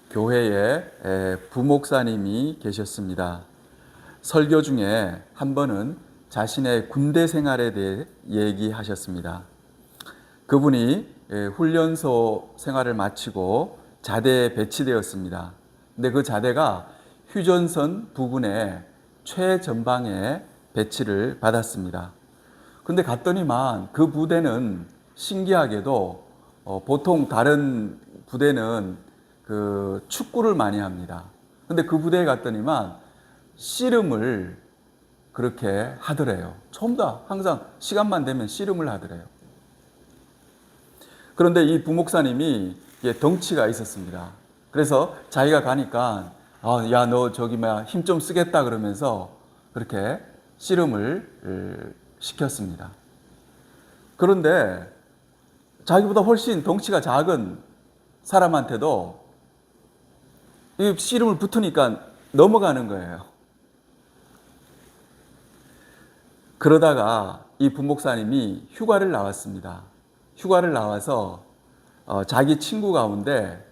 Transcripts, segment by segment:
교회에 부목사님이 계셨습니다. 설교 중에 한 번은 자신의 군대 생활에 대해 얘기하셨습니다. 그분이 훈련소 생활을 마치고 자대에 배치되었습니다. 근데 그 자대가 휴전선 부근의 최전방에 배치를 받았습니다. 근데 갔더니만 그 부대는 신기하게도 보통 다른 부대는 그 축구를 많이 합니다. 근데 그 부대에 갔더니만 씨름을 그렇게 하더래요. 전부 다 항상 시간만 되면 씨름을 하더래요. 그런데 이 부목사님이 덩치가 있었습니다. 그래서 자기가 가니까 야, 너 저기 힘 좀 쓰겠다 그러면서 그렇게 씨름을 시켰습니다. 그런데 자기보다 훨씬 덩치가 작은 사람한테도 이 씨름을 붙으니까 넘어가는 거예요. 그러다가 이 부목사님이 휴가를 나왔습니다. 휴가를 나와서 자기 친구 가운데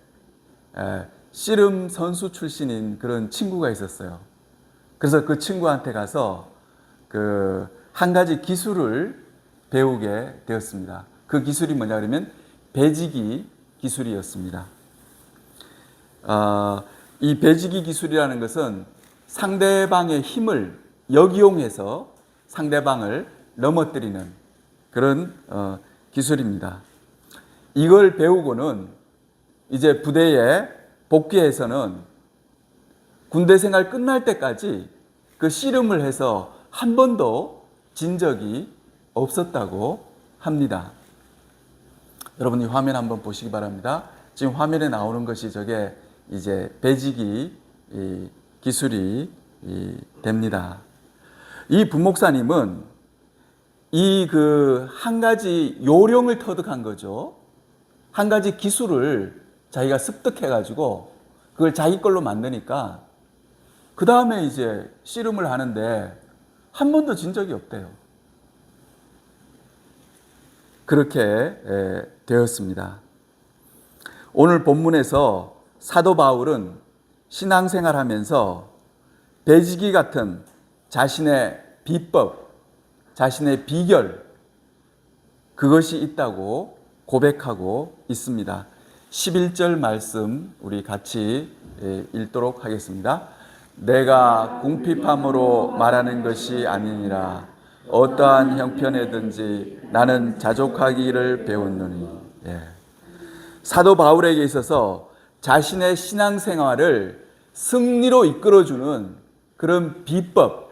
씨름 선수 출신인 그런 친구가 있었어요. 그래서 그 친구한테 가서 그 한 가지 기술을 배우게 되었습니다. 그 기술이 뭐냐 그러면 배지기 기술이었습니다. 이 배지기 기술이라는 것은 상대방의 힘을 역이용해서 상대방을 넘어뜨리는 그런 기술입니다. 이걸 배우고는 이제 부대에 복귀해서는 군대 생활 끝날 때까지 그 씨름을 해서 한 번도 진 적이 없었다고 합니다. 여러분이 화면 한번 보시기 바랍니다. 지금 화면에 나오는 것이 저게 이제 배지기 기술이 됩니다. 이 부목사님은 이 그 한 가지 요령을 터득한 거죠. 한 가지 기술을 자기가 습득해가지고 그걸 자기 걸로 만드니까 그 다음에 이제 씨름을 하는데 한 번도 진 적이 없대요. 그렇게 되었습니다. 오늘 본문에서 사도 바울은 신앙생활하면서 배지기 같은 자신의 비법, 자신의 비결, 그것이 있다고 고백하고 있습니다. 11절 말씀 우리 같이 읽도록 하겠습니다. 내가 궁핍함으로 말하는 것이 아니니라. 어떠한 형편에든지 나는 자족하기를 배웠노니. 사도 바울에게 있어서 자신의 신앙생활을 승리로 이끌어주는 그런 비법,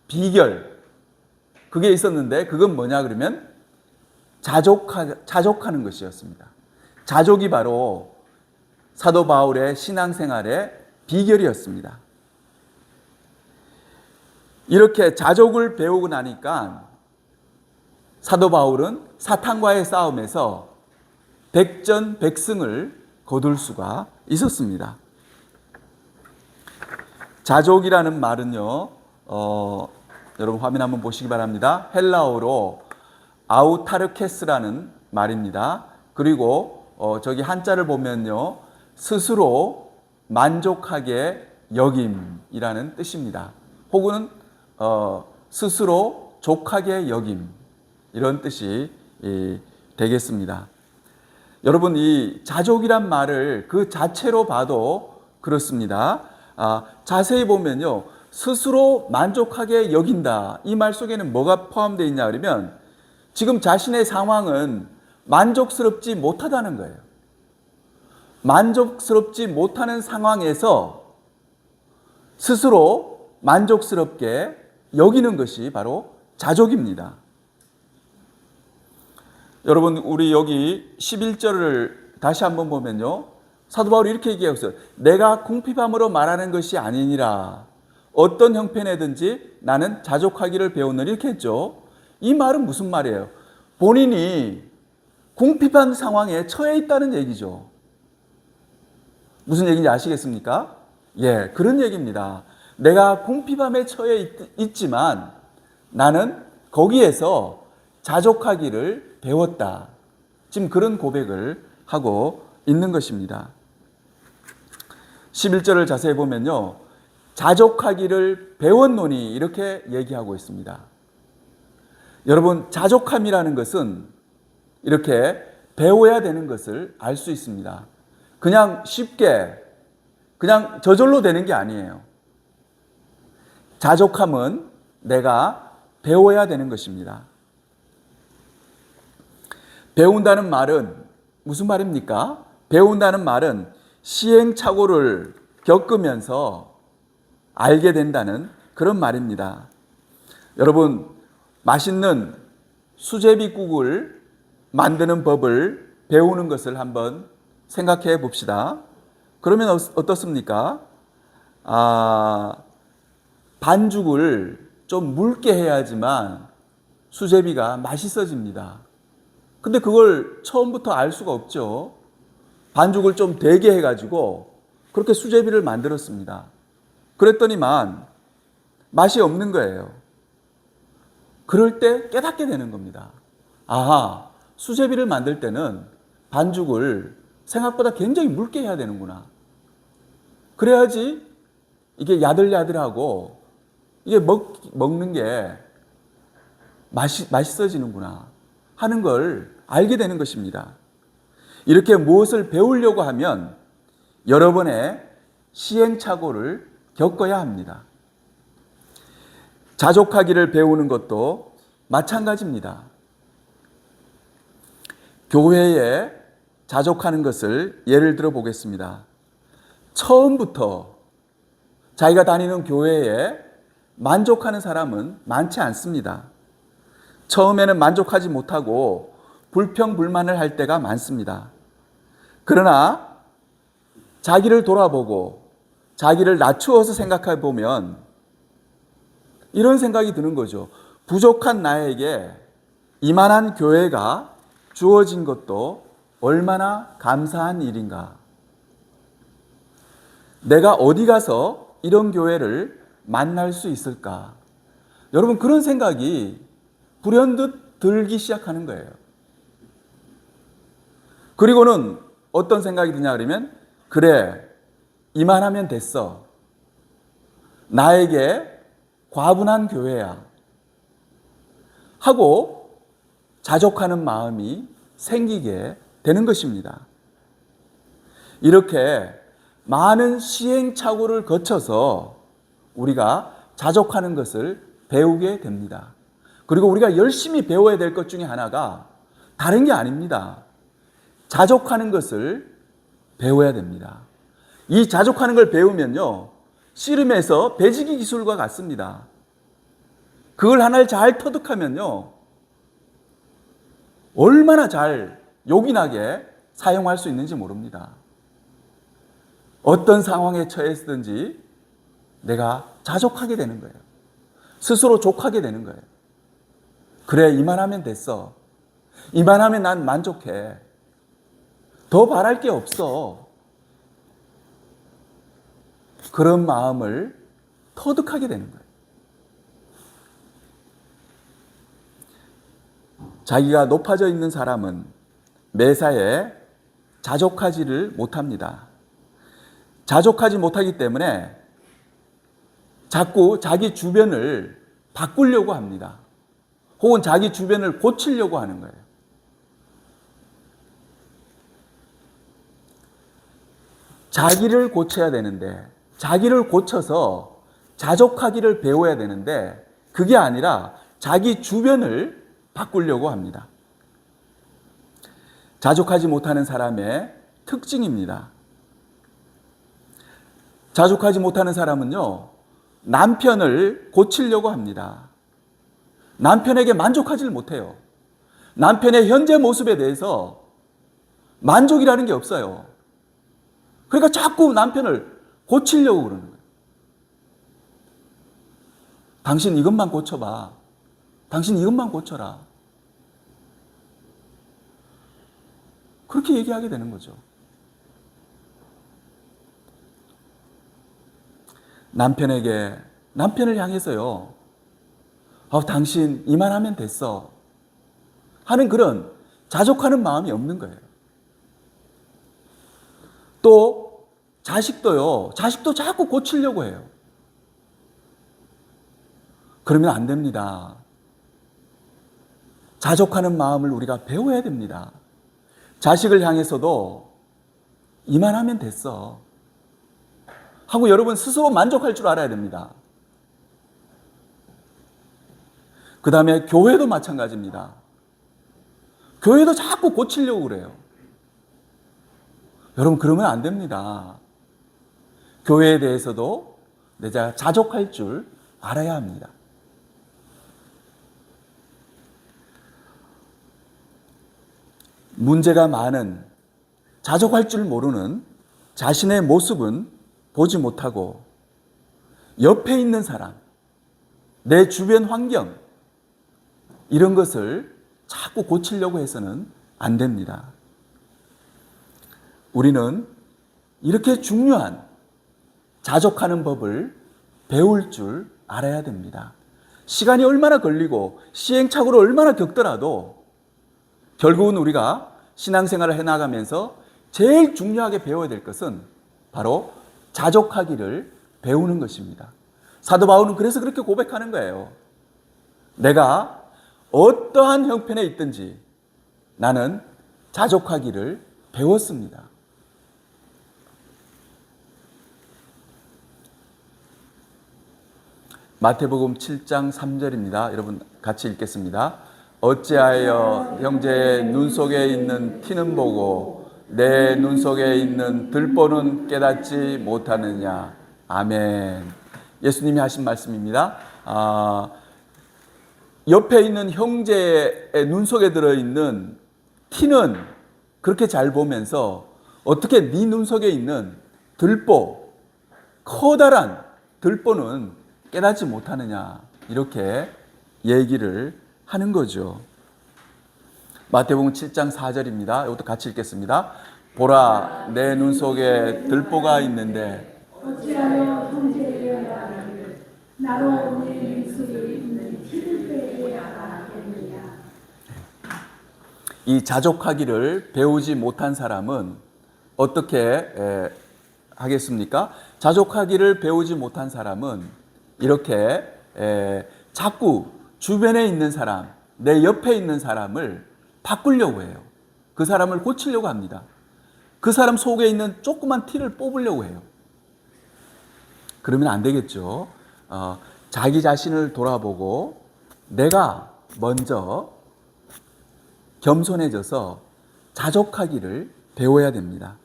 비결, 그게 있었는데 그건 뭐냐 그러면 자족하는 것이었습니다. 자족이 바로 사도 바울의 신앙생활의 비결이었습니다. 이렇게 자족을 배우고 나니까 사도 바울은 사탄과의 싸움에서 백전백승을 거둘 수가 있었습니다. 자족이라는 말은요, 여러분 화면 한번 보시기 바랍니다. 헬라어로 아우타르케스라는 말입니다. 그리고 저기 한자를 보면요, 스스로 만족하게 여김이라는 뜻입니다. 혹은 스스로 족하게 여김, 이런 뜻이 되겠습니다. 여러분, 이 자족이란 말을 그 자체로 봐도 그렇습니다. 자세히 보면요, 스스로 만족하게 여긴다. 이 말 속에는 뭐가 포함되어 있냐 그러면 지금 자신의 상황은 만족스럽지 못하다는 거예요. 만족스럽지 못하는 상황에서 스스로 만족스럽게 여기는 것이 바로 자족입니다. 여러분, 우리 여기 11절을 다시 한번 보면요, 사도 바울이 이렇게 얘기하고 있어요. 내가 궁핍함으로 말하는 것이 아니니라. 어떤 형편에든지 나는 자족하기를 배웠느니, 이렇게 했죠. 이 말은 무슨 말이에요? 본인이 궁핍한 상황에 처해 있다는 얘기죠. 무슨 얘기인지 아시겠습니까? 예, 그런 얘기입니다. 내가 궁핍함에 처해 있지만 나는 거기에서 자족하기를 배웠다. 지금 그런 고백을 하고 있는 것입니다. 11절을 자세히 보면요. 자족하기를 배웠노니 이렇게 얘기하고 있습니다. 여러분, 자족함이라는 것은 이렇게 배워야 되는 것을 알 수 있습니다. 그냥 쉽게 그냥 저절로 되는 게 아니에요. 자족함은 내가 배워야 되는 것입니다. 배운다는 말은 무슨 말입니까? 배운다는 말은 시행착오를 겪으면서 알게 된다는 그런 말입니다. 여러분, 맛있는 수제비국을 만드는 법을 배우는 것을 한번 생각해 봅시다. 그러면 어떻습니까? 반죽을 좀 묽게 해야지만 수제비가 맛있어집니다. 근데 그걸 처음부터 알 수가 없죠. 반죽을 좀 되게 해가지고 그렇게 수제비를 만들었습니다. 그랬더니만 맛이 없는 거예요. 그럴 때 깨닫게 되는 겁니다. 아하, 수제비를 만들 때는 반죽을 생각보다 굉장히 묽게 해야 되는구나. 그래야지 이게 야들야들하고 이게 먹는 게 맛있어지는구나 하는 걸 알게 되는 것입니다. 이렇게 무엇을 배우려고 하면 여러 번의 시행착오를 겪어야 합니다. 자족하기를 배우는 것도 마찬가지입니다. 교회에 자족하는 것을 예를 들어 보겠습니다. 처음부터 자기가 다니는 교회에 만족하는 사람은 많지 않습니다. 처음에는 만족하지 못하고 불평불만을 할 때가 많습니다. 그러나 자기를 돌아보고 자기를 낮추어서 생각해 보면 이런 생각이 드는 거죠. 부족한 나에게 이만한 교회가 주어진 것도 얼마나 감사한 일인가. 내가 어디 가서 이런 교회를 만날 수 있을까? 여러분, 그런 생각이 불현듯 들기 시작하는 거예요. 그리고는 어떤 생각이 드냐 그러면, 그래, 이만하면 됐어. 나에게 과분한 교회야. 하고 자족하는 마음이 생기게 되는 것입니다. 이렇게 많은 시행착오를 거쳐서 우리가 자족하는 것을 배우게 됩니다. 그리고 우리가 열심히 배워야 될 것 중에 하나가 다른 게 아닙니다. 자족하는 것을 배워야 됩니다. 이 자족하는 걸 배우면요, 씨름에서 배지기 기술과 같습니다. 그걸 하나를 잘 터득하면요, 얼마나 잘 요긴하게 사용할 수 있는지 모릅니다. 어떤 상황에 처했든지 내가 자족하게 되는 거예요. 스스로 족하게 되는 거예요. 그래, 이만하면 됐어. 이만하면 난 만족해. 더 바랄 게 없어. 그런 마음을 터득하게 되는 거예요. 자기가 높아져 있는 사람은 매사에 자족하지를 못합니다. 자족하지 못하기 때문에 자꾸 자기 주변을 바꾸려고 합니다. 혹은 자기 주변을 고치려고 하는 거예요. 자기를 고쳐야 되는데, 자기를 고쳐서 자족하기를 배워야 되는데, 그게 아니라 자기 주변을 바꾸려고 합니다. 자족하지 못하는 사람의 특징입니다. 자족하지 못하는 사람은요, 남편을 고치려고 합니다. 남편에게 만족하지를 못해요. 남편의 현재 모습에 대해서 만족이라는 게 없어요. 그러니까 자꾸 남편을 고치려고 그러는 거예요. 당신 이것만 고쳐봐. 당신 이것만 고쳐라. 그렇게 얘기하게 되는 거죠. 남편을 향해서요, 당신 이만하면 됐어 하는 그런 자족하는 마음이 없는 거예요. 또 자식도 자꾸 고치려고 해요. 그러면 안 됩니다. 자족하는 마음을 우리가 배워야 됩니다. 자식을 향해서도 이만하면 됐어 하고 여러분 스스로 만족할 줄 알아야 됩니다. 그 다음에 교회도 마찬가지입니다. 교회도 자꾸 고치려고 그래요. 여러분 그러면 안 됩니다. 교회에 대해서도 내가 자족할 줄 알아야 합니다. 문제가 많은, 자족할 줄 모르는 자신의 모습은 보지 못하고 옆에 있는 사람, 내 주변 환경 이런 것을 자꾸 고치려고 해서는 안 됩니다. 우리는 이렇게 중요한 자족하는 법을 배울 줄 알아야 됩니다. 시간이 얼마나 걸리고 시행착오를 얼마나 겪더라도 결국은 우리가 신앙생활을 해나가면서 제일 중요하게 배워야 될 것은 바로 자족하기를 배우는 것입니다. 사도 바울은 그래서 그렇게 고백하는 거예요. 내가 어떠한 형편에 있든지 나는 자족하기를 배웠습니다. 마태복음 7장 3절입니다. 여러분 같이 읽겠습니다. 어찌하여 형제의 눈 속에 있는 티는 보고 내 눈 속에 있는 들보는 깨닫지 못하느냐. 아멘. 예수님이 하신 말씀입니다. 옆에 있는 형제의 눈 속에 들어있는 티는 그렇게 잘 보면서 어떻게 네 눈 속에 있는 들보, 커다란 들보는 깨닫지 못하느냐, 이렇게 얘기를 하는 거죠. 마태복음 7장 4절입니다. 이것도 같이 읽겠습니다. 보라, 내 눈 속에 들보가 있는데 어찌하여 형제여 나로 내 눈 속에 있는 티를 빼게 하겠느냐. 이 자족하기를 배우지 못한 사람은 어떻게 하겠습니까? 자족하기를 배우지 못한 사람은 이렇게 자꾸 주변에 있는 사람, 내 옆에 있는 사람을 바꾸려고 해요. 그 사람을 고치려고 합니다. 그 사람 속에 있는 조그만 티를 뽑으려고 해요. 그러면 안 되겠죠. 자기 자신을 돌아보고 내가 먼저 겸손해져서 자족하기를 배워야 됩니다.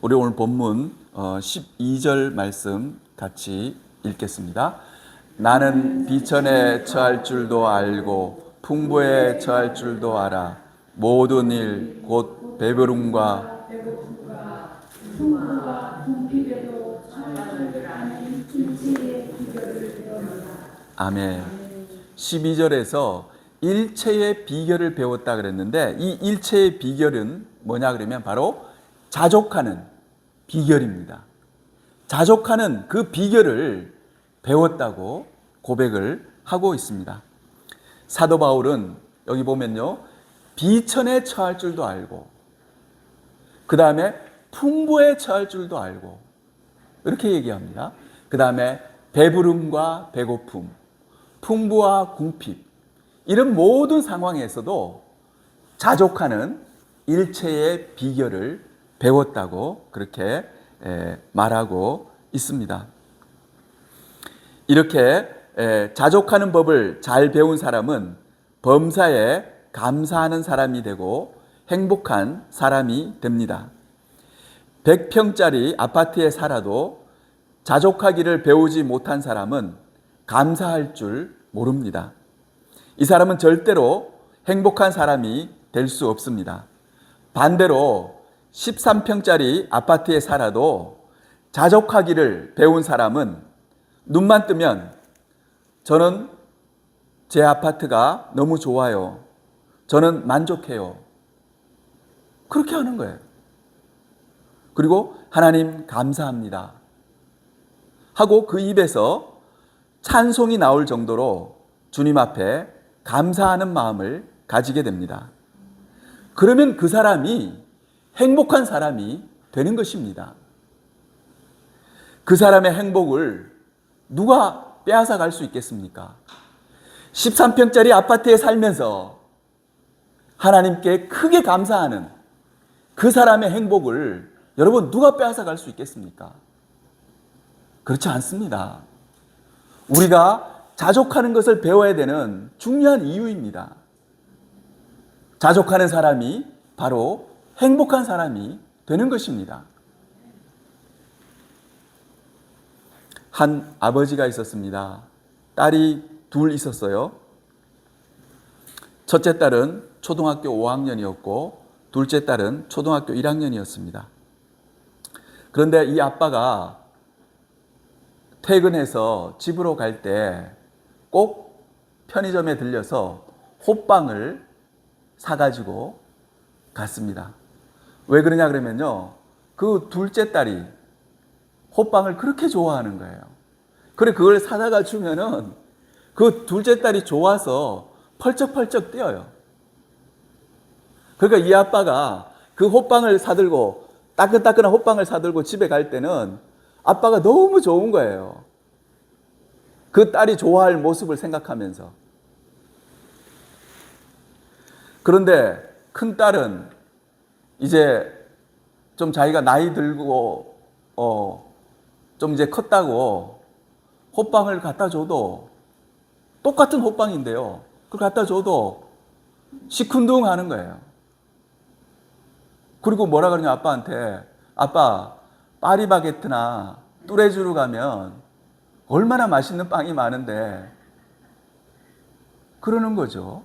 우리 오늘 본문 12절 말씀 같이 읽겠습니다. 나는 비천에 처할 줄도 알고 풍부에 처할 줄도 알아. 모든 일 곧 배부름과 풍부가 궁핍에도 처할 줄 아는 일체의 비결을 배웠다. 아멘. 12절에서 일체의 비결을 배웠다 그랬는데 이 일체의 비결은 뭐냐 그러면 바로 자족하는 비결입니다. 자족하는 그 비결을 배웠다고 고백을 하고 있습니다. 사도 바울은 여기 보면요, 비천에 처할 줄도 알고 그 다음에 풍부에 처할 줄도 알고 이렇게 얘기합니다. 그 다음에 배부름과 배고픔, 풍부와 궁핍 이런 모든 상황에서도 자족하는 일체의 비결을 배웠다고 그렇게 말하고 있습니다. 이렇게 자족하는 법을 잘 배운 사람은 범사에 감사하는 사람이 되고 행복한 사람이 됩니다. 100평짜리 아파트에 살아도 자족하기를 배우지 못한 사람은 감사할 줄 모릅니다. 이 사람은 절대로 행복한 사람이 될 수 없습니다. 반대로 13평짜리 아파트에 살아도 자족하기를 배운 사람은 눈만 뜨면 저는 제 아파트가 너무 좋아요. 저는 만족해요. 그렇게 하는 거예요. 그리고 하나님 감사합니다 하고 그 입에서 찬송이 나올 정도로 주님 앞에 감사하는 마음을 가지게 됩니다. 그러면 그 사람이 행복한 사람이 되는 것입니다. 그 사람의 행복을 누가 빼앗아 갈 수 있겠습니까? 13평짜리 아파트에 살면서 하나님께 크게 감사하는 그 사람의 행복을 여러분 누가 빼앗아 갈 수 있겠습니까? 그렇지 않습니다. 우리가 자족하는 것을 배워야 되는 중요한 이유입니다. 자족하는 사람이 바로 행복한 사람이 되는 것입니다. 한 아버지가 있었습니다. 딸이 둘 있었어요. 첫째 딸은 초등학교 5학년이었고 둘째 딸은 초등학교 1학년이었습니다. 그런데 이 아빠가 퇴근해서 집으로 갈 때 꼭 편의점에 들려서 호빵을 사가지고 갔습니다. 왜 그러냐 그러면요, 그 둘째 딸이 호빵을 그렇게 좋아하는 거예요. 그래 그걸 사다가 주면은 그 둘째 딸이 좋아서 펄쩍펄쩍 뛰어요. 그러니까 이 아빠가 그 호빵을 사들고 따끈따끈한 호빵을 사들고 집에 갈 때는 아빠가 너무 좋은 거예요. 그 딸이 좋아할 모습을 생각하면서. 그런데 큰 딸은 이제 좀 자기가 나이 들고 좀 이제 컸다고 호빵을 갖다 줘도 똑같은 호빵인데요, 그걸 갖다 줘도 시큰둥하는 거예요. 그리고 뭐라 그러냐 아빠한테, 아빠 파리바게트나 뚜레쥬르 가면 얼마나 맛있는 빵이 많은데, 그러는 거죠.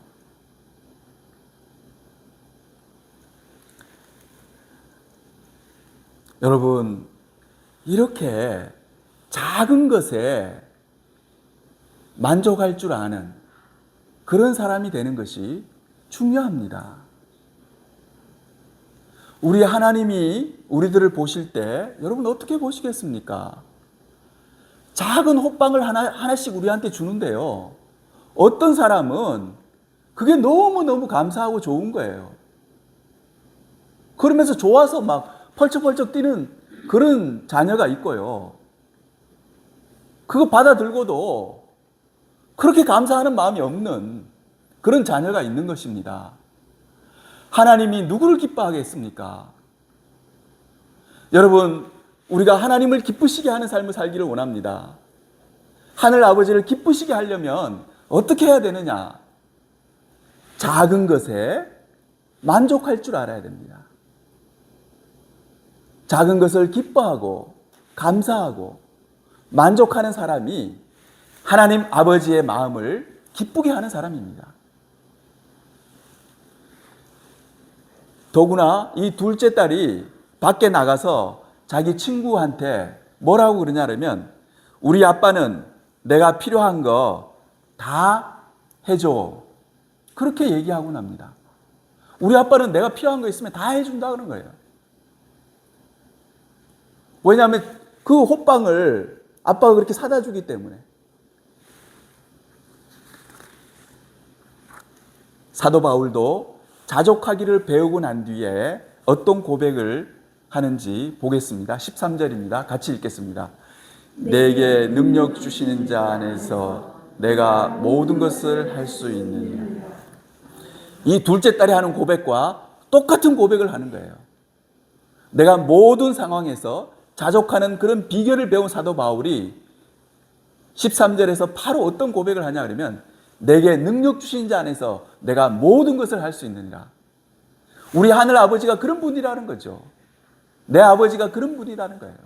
여러분, 이렇게 작은 것에 만족할 줄 아는 그런 사람이 되는 것이 중요합니다. 우리 하나님이 우리들을 보실 때 여러분 어떻게 보시겠습니까? 작은 호빵을 하나씩 우리한테 주는데요, 어떤 사람은 그게 너무너무 감사하고 좋은 거예요. 그러면서 좋아서 막 펄쩍펄쩍 뛰는 그런 자녀가 있고요, 그거 받아들고도 그렇게 감사하는 마음이 없는 그런 자녀가 있는 것입니다. 하나님이 누구를 기뻐하겠습니까? 여러분, 우리가 하나님을 기쁘시게 하는 삶을 살기를 원합니다. 하늘 아버지를 기쁘시게 하려면 어떻게 해야 되느냐? 작은 것에 만족할 줄 알아야 됩니다. 작은 것을 기뻐하고 감사하고 만족하는 사람이 하나님 아버지의 마음을 기쁘게 하는 사람입니다. 더구나 이 둘째 딸이 밖에 나가서 자기 친구한테 뭐라고 그러냐면, 우리 아빠는 내가 필요한 거 다 해줘, 그렇게 얘기하고 납니다. 우리 아빠는 내가 필요한 거 있으면 다 해준다 그런 거예요. 왜냐하면 그 호빵을 아빠가 그렇게 사다 주기 때문에. 사도 바울도 자족하기를 배우고 난 뒤에 어떤 고백을 하는지 보겠습니다. 13절입니다. 같이 읽겠습니다. 내게 능력 주시는 자 안에서 내가 모든 것을 할 수 있느냐. 이 둘째 딸이 하는 고백과 똑같은 고백을 하는 거예요. 내가 모든 상황에서 자족하는 그런 비결을 배운 사도 바울이 13절에서 바로 어떤 고백을 하냐 그러면, 내게 능력 주신 자 안에서 내가 모든 것을 할 수 있느니라. 우리 하늘 아버지가 그런 분이라는 거죠. 내 아버지가 그런 분이라는 거예요.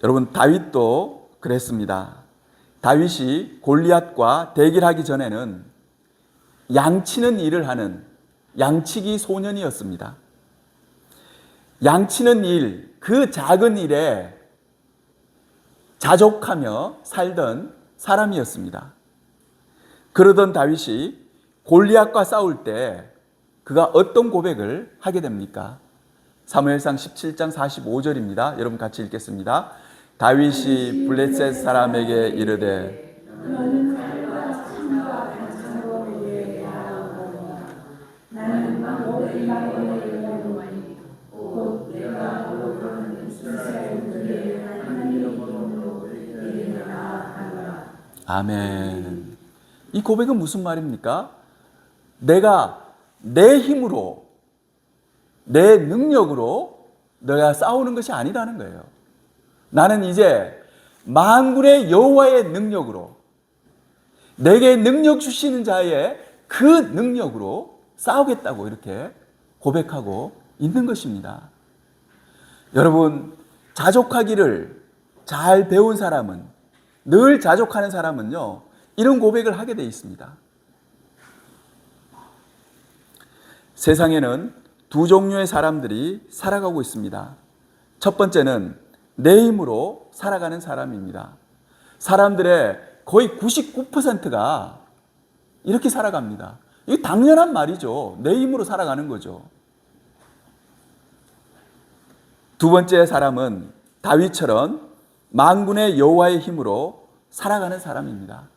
여러분, 다윗도 그랬습니다. 다윗이 골리앗과 대결하기 전에는 양치는 일을 하는 양치기 소년이었습니다. 양치는 일, 그 작은 일에 자족하며 살던 사람이었습니다. 그러던 다윗이 골리앗과 싸울 때 그가 어떤 고백을 하게 됩니까? 사무엘상 17장 45절입니다. 여러분 같이 읽겠습니다. 다윗이 블레셋 사람에게 이르되 너는 칼과 창과 반창으로 우리에게 하라오거니와 나는 아멘. 이 고백은 무슨 말입니까? 내가 내 힘으로, 내 능력으로 내가 싸우는 것이 아니라는 거예요. 나는 이제 만군의 여호와의 능력으로, 내게 능력 주시는 자의 그 능력으로 싸우겠다고 이렇게 고백하고 있는 것입니다. 여러분, 자족하기를 잘 배운 사람은, 늘 자족하는 사람은요, 이런 고백을 하게 돼 있습니다. 세상에는 두 종류의 사람들이 살아가고 있습니다. 첫 번째는 내 힘으로 살아가는 사람입니다. 사람들의 거의 99%가 이렇게 살아갑니다. 이게 당연한 말이죠. 내 힘으로 살아가는 거죠. 두 번째 사람은 다윗처럼 만군의 여호와의 힘으로 살아가는 사람입니다.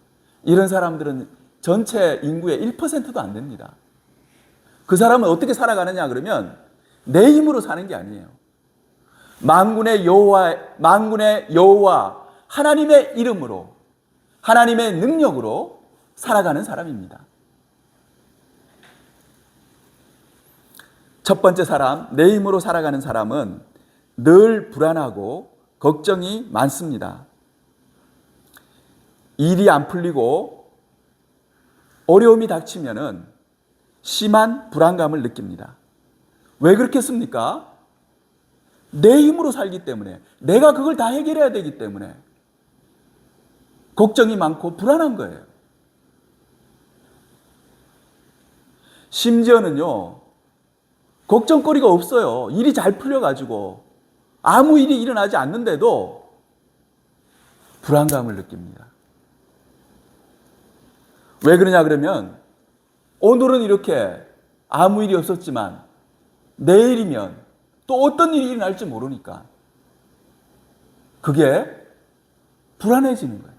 이런 사람들은 전체 인구의 1%도 안 됩니다. 그 사람은 어떻게 살아가느냐 그러면 내 힘으로 사는 게 아니에요. 만군의 여호와 하나님의 이름으로, 하나님의 능력으로 살아가는 사람입니다. 첫 번째 사람, 내 힘으로 살아가는 사람은 늘 불안하고 걱정이 많습니다. 일이 안 풀리고 어려움이 닥치면은 심한 불안감을 느낍니다. 왜 그렇겠습니까? 내 힘으로 살기 때문에, 내가 그걸 다 해결해야 되기 때문에 걱정이 많고 불안한 거예요. 심지어는요, 걱정거리가 없어요. 일이 잘 풀려가지고 아무 일이 일어나지 않는데도 불안감을 느낍니다. 왜 그러냐 그러면 오늘은 이렇게 아무 일이 없었지만 내일이면 또 어떤 일이 일어날지 모르니까 그게 불안해지는 거예요.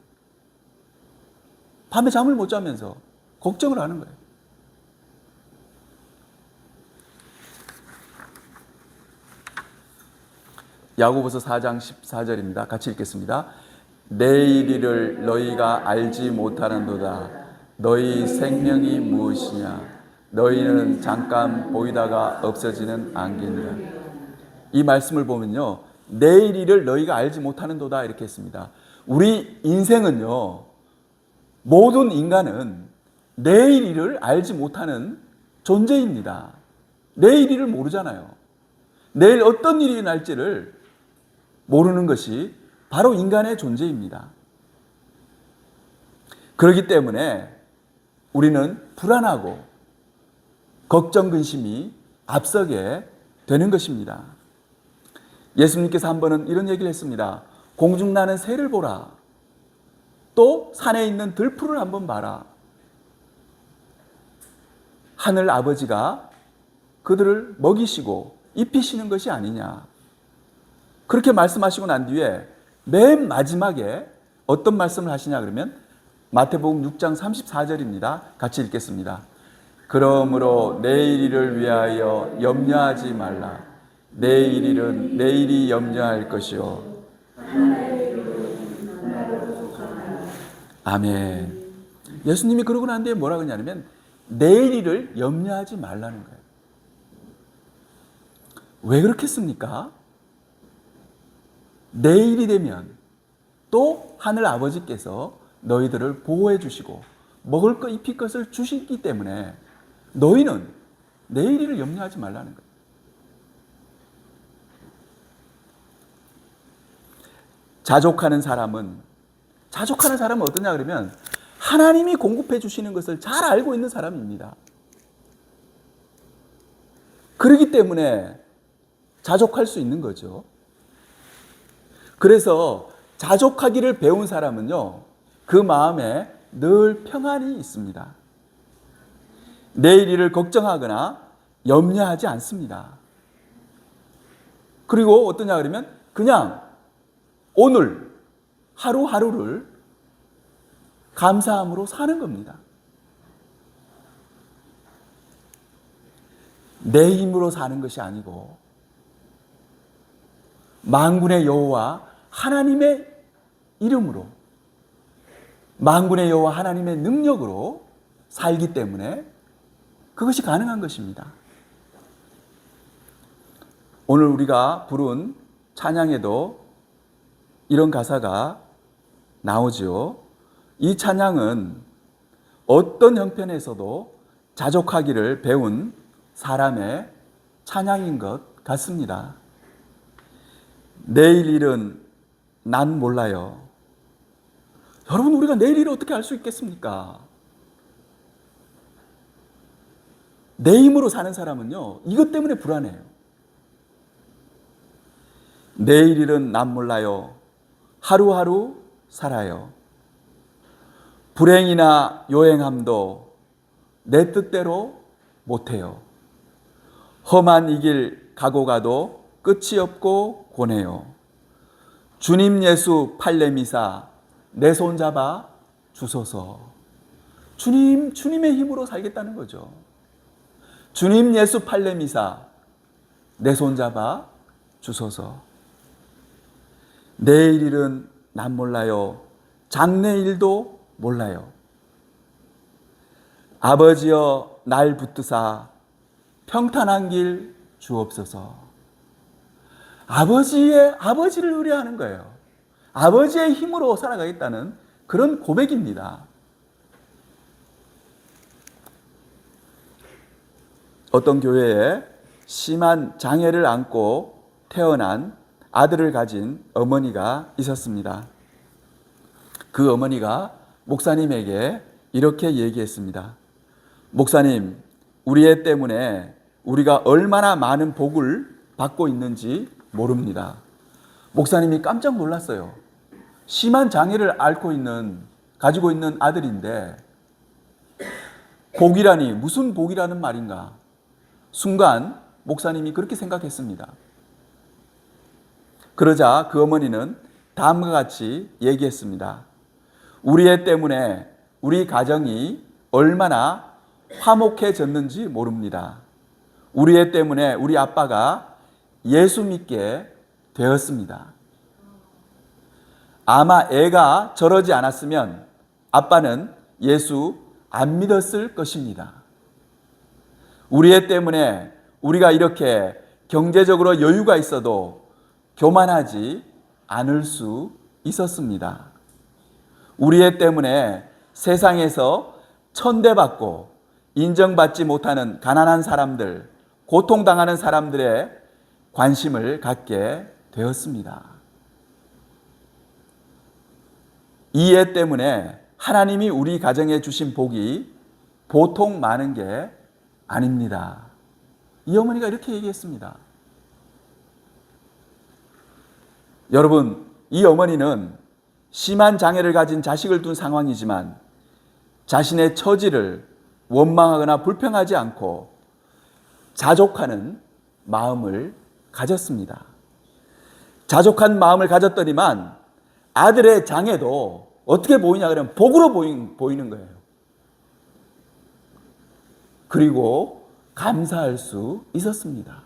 밤에 잠을 못 자면서 걱정을 하는 거예요. 야고보서 4장 14절입니다. 같이 읽겠습니다. 내일 일을 너희가 알지 못하는도다. 너희 생명이 무엇이냐? 너희는 잠깐 보이다가 없어지는 안개니라. 이 말씀을 보면요, 내일 일을 너희가 알지 못하는도다 이렇게 했습니다. 우리 인생은요, 모든 인간은 내일 일을 알지 못하는 존재입니다. 내일 일을 모르잖아요. 내일 어떤 일이 날지를 모르는 것이 바로 인간의 존재입니다. 그렇기 때문에 우리는 불안하고 걱정, 근심이 앞서게 되는 것입니다. 예수님께서 한 번은 이런 얘기를 했습니다. 공중나는 새를 보라. 또 산에 있는 들풀을 한번 봐라. 하늘 아버지가 그들을 먹이시고 입히시는 것이 아니냐. 그렇게 말씀하시고 난 뒤에 맨 마지막에 어떤 말씀을 하시냐 그러면 마태복음 6장 34절입니다. 같이 읽겠습니다. 그러므로 내일 일을 위하여 염려하지 말라. 내일 일은 내일이 염려할 것이요. 아멘. 예수님이 그러고 난 뒤에 뭐라고 하냐면 내일 일을 염려하지 말라는 거예요. 왜 그렇겠습니까? 내일이 되면 또 하늘 아버지께서 너희들을 보호해 주시고 먹을 것 입힐 것을 주시기 때문에 너희는 내일 일을 염려하지 말라는 거예요. 자족하는 사람은 어떠냐 그러면 하나님이 공급해 주시는 것을 잘 알고 있는 사람입니다. 그렇기 때문에 자족할 수 있는 거죠. 그래서 자족하기를 배운 사람은요, 그 마음에 늘 평안이 있습니다. 내일 일을 걱정하거나 염려하지 않습니다. 그리고 어떠냐 그러면 그냥 오늘 하루하루를 감사함으로 사는 겁니다. 내 힘으로 사는 것이 아니고 만군의 여호와 하나님의 이름으로, 만군의 여호와 하나님의 능력으로 살기 때문에 그것이 가능한 것입니다. 오늘 우리가 부른 찬양에도 이런 가사가 나오죠. 이 찬양은 어떤 형편에서도 자족하기를 배운 사람의 찬양인 것 같습니다. 내일 일은 난 몰라요. 여러분, 우리가 내일 일을 어떻게 알 수 있겠습니까? 내 힘으로 사는 사람은요, 이것 때문에 불안해요. 내일 일은 난 몰라요. 하루하루 살아요. 불행이나 요행함도 내 뜻대로 못해요. 험한 이 길 가고 가도 끝이 없고 고네요. 주님 예수 팔레미사 내 손 잡아 주소서. 주님의 힘으로 살겠다는 거죠. 주님 예수 팔레미사 내 손 잡아 주소서. 내일 일은 난 몰라요. 장래일도 몰라요. 아버지여 날 붙드사 평탄한 길 주옵소서. 아버지를 의뢰하는 거예요. 아버지의 힘으로 살아가겠다는 그런 고백입니다. 어떤 교회에 심한 장애를 안고 태어난 아들을 가진 어머니가 있었습니다. 그 어머니가 목사님에게 이렇게 얘기했습니다. 목사님, 우리 애 때문에 우리가 얼마나 많은 복을 받고 있는지 모릅니다. 목사님이 깜짝 놀랐어요. 심한 장애를 가지고 있는 아들인데 복이라니 무슨 복이라는 말인가? 순간 목사님이 그렇게 생각했습니다. 그러자 그 어머니는 다음과 같이 얘기했습니다. 우리 애 때문에 우리 가정이 얼마나 화목해졌는지 모릅니다. 우리 애 때문에 우리 아빠가 예수 믿게 되었습니다. 아마 애가 저러지 않았으면 아빠는 예수 안 믿었을 것입니다. 우리 애 때문에 우리가 이렇게 경제적으로 여유가 있어도 교만하지 않을 수 있었습니다. 우리 애 때문에 세상에서 천대받고 인정받지 못하는 가난한 사람들, 고통당하는 사람들의 관심을 갖게 되었습니다. 이 애 때문에 하나님이 우리 가정에 주신 복이 보통 많은 게 아닙니다. 이 어머니가 이렇게 얘기했습니다. 여러분, 이 어머니는 심한 장애를 가진 자식을 둔 상황이지만 자신의 처지를 원망하거나 불평하지 않고 자족하는 마음을 가졌습니다. 자족한 마음을 가졌더니만 아들의 장애도 어떻게 보이냐 그러면 복으로 보이는 거예요. 그리고 감사할 수 있었습니다.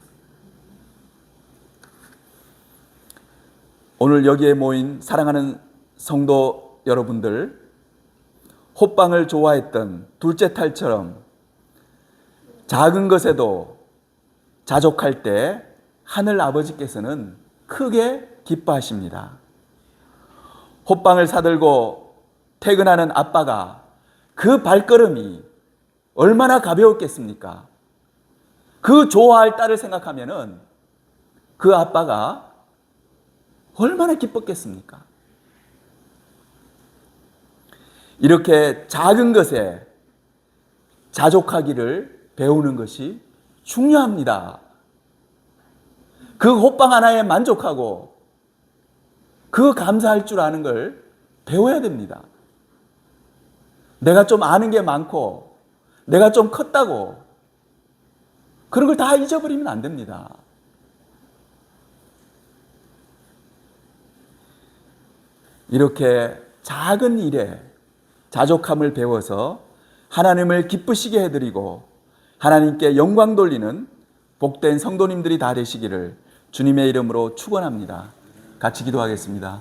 오늘 여기에 모인 사랑하는 성도 여러분들, 호빵을 좋아했던 둘째 딸처럼 작은 것에도 자족할 때 하늘 아버지께서는 크게 기뻐하십니다. 호빵을 사들고 퇴근하는 아빠가 그 발걸음이 얼마나 가벼웠겠습니까? 그 좋아할 딸을 생각하면은 그 아빠가 얼마나 기뻤겠습니까? 이렇게 작은 것에 자족하기를 배우는 것이 중요합니다. 그 호빵 하나에 만족하고 그 감사할 줄 아는 걸 배워야 됩니다. 내가 좀 아는 게 많고 내가 좀 컸다고 그런 걸 다 잊어버리면 안 됩니다. 이렇게 작은 일에 자족함을 배워서 하나님을 기쁘시게 해드리고 하나님께 영광 돌리는 복된 성도님들이 다 되시기를 주님의 이름으로 축원합니다. 같이 기도하겠습니다.